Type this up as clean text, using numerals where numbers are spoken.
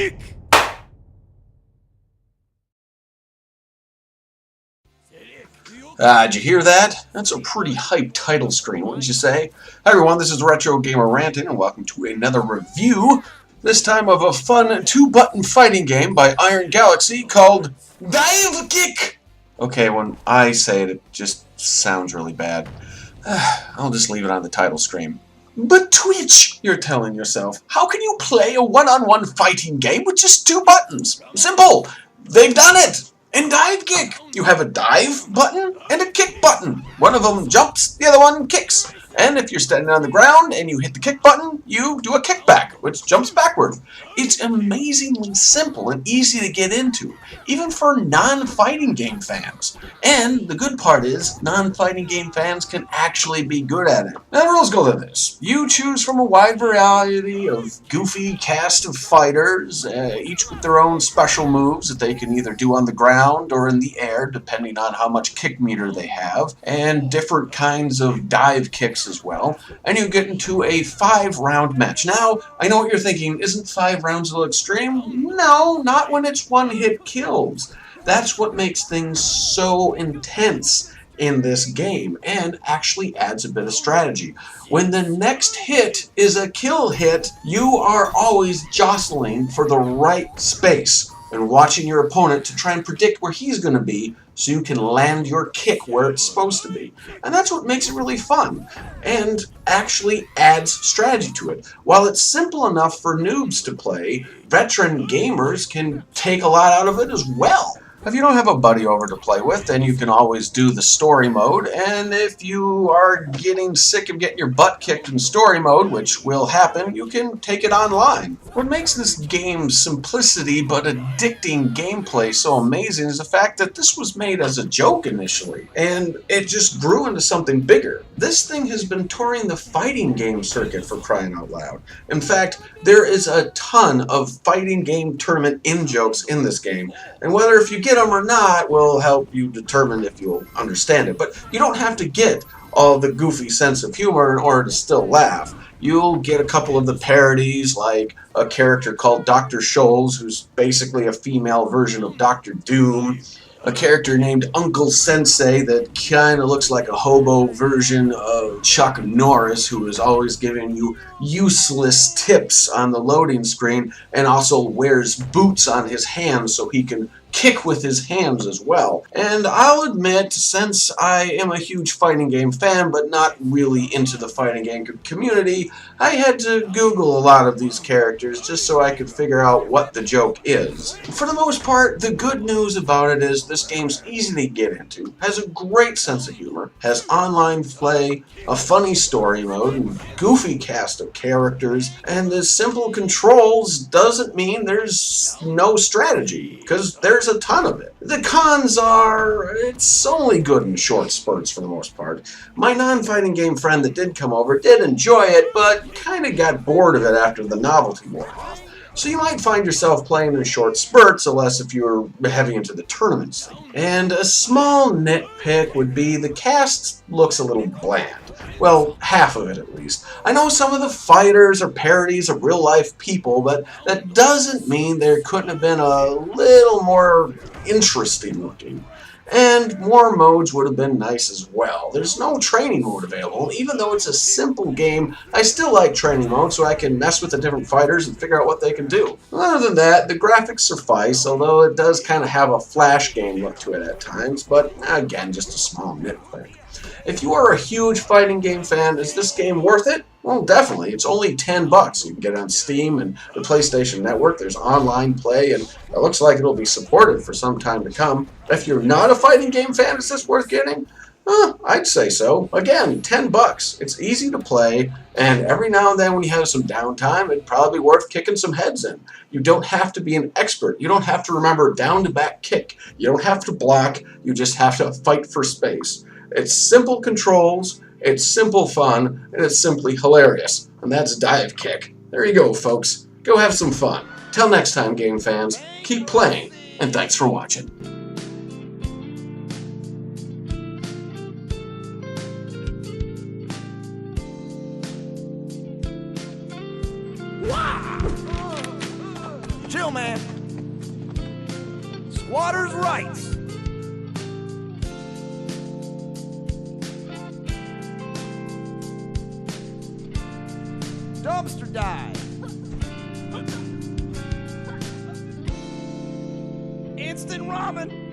Divekick! Did you hear that? That's a pretty hype title screen, wouldn't you say? Hi everyone, this is Retro Gamer Ranting, and welcome to another review, this time of a fun two-button fighting game by Iron Galaxy called Divekick! Okay, when I say it, it just sounds really bad. I'll just leave it on the title screen. But Twitch, you're telling yourself, how can you play a one-on-one fighting game with just two buttons? Simple! They've done it! In Divekick, you have a dive button and a kick button. One of them jumps, the other one kicks. And if you're standing on the ground and you hit the kick button, you do a kickback, which jumps backward. It's amazingly simple and easy to get into, even for non-fighting game fans. And the good part is, non-fighting game fans can actually be good at it. Now the rules go like this. You choose from a wide variety of goofy cast of fighters, each with their own special moves that they can either do on the ground or in the air, depending on how much kick meter they have, and different kinds of dive kicks as well, and you get into a 5-round match. Now, I know what you're thinking, isn't 5 rounds a little extreme? No, not when it's one-hit kills. That's what makes things so intense in this game, and actually adds a bit of strategy. When the next hit is a kill hit, you are always jostling for the right space and watching your opponent to try and predict where he's going to be so you can land your kick where it's supposed to be. And that's what makes it really fun and actually adds strategy to it. While it's simple enough for noobs to play, veteran gamers can take a lot out of it as well. If you don't have a buddy over to play with, then you can always do the story mode, and if you are getting sick of getting your butt kicked in story mode, which will happen, you can take it online. What makes this game's simplicity but addicting gameplay so amazing is the fact that this was made as a joke initially, and it just grew into something bigger. This thing has been touring the fighting game circuit, for crying out loud. In fact, there is a ton of fighting game tournament in-jokes in this game, and whether if you get them or not will help you determine if you'll understand it. But you don't have to get all the goofy sense of humor in order to still laugh. You'll get a couple of the parodies, like a character called Dr. Scholes, who's basically a female version of Dr. Doom. A character named Uncle Sensei that kind of looks like a hobo version of Chuck Norris, who is always giving you useless tips on the loading screen and also wears boots on his hands so he can kick with his hands as well. And I'll admit, since I am a huge fighting game fan, but not really into the fighting game community, I had to Google a lot of these characters just so I could figure out what the joke is. For the most part, the good news about it is this game's easy to get into, has a great sense of humor, has online play, a funny story mode, and goofy cast of characters, and the simple controls doesn't mean there's no strategy, because there's a ton of it. The cons are, it's only good in short spurts for the most part. My non-fighting game friend that did come over did enjoy it, but kind of got bored of it after the novelty wore off. So you might find yourself playing in short spurts, unless if you're heavy into the tournaments. And a small nitpick would be the cast looks a little bland. Well, half of it at least. I know some of the fighters are parodies of real-life people, but that doesn't mean there couldn't have been a little more interesting looking. And more modes would have been nice as well. There's no training mode available. Even though it's a simple game, I still like training mode so I can mess with the different fighters and figure out what they can do. Other than that, the graphics suffice, although it does kind of have a flash game look to it at times, but again, just a small nitpick. If you are a huge fighting game fan, is this game worth it? Well, definitely. It's only $10. You can get it on Steam and the PlayStation Network. There's online play, and it looks like it'll be supported for some time to come. If you're not a fighting game fan, is this worth getting? I'd say so. Again, $10. It's easy to play, and every now and then when you have some downtime, it'd probably be worth kicking some heads in. You don't have to be an expert. You don't have to remember down-to-back kick. You don't have to block. You just have to fight for space. It's simple controls, it's simple fun, and it's simply hilarious. And that's Divekick. There you go, folks. Go have some fun. Till next time, game fans, keep playing, and thanks for watching. Chill, man. Squatters' rights. Dumpster dive. Instant ramen.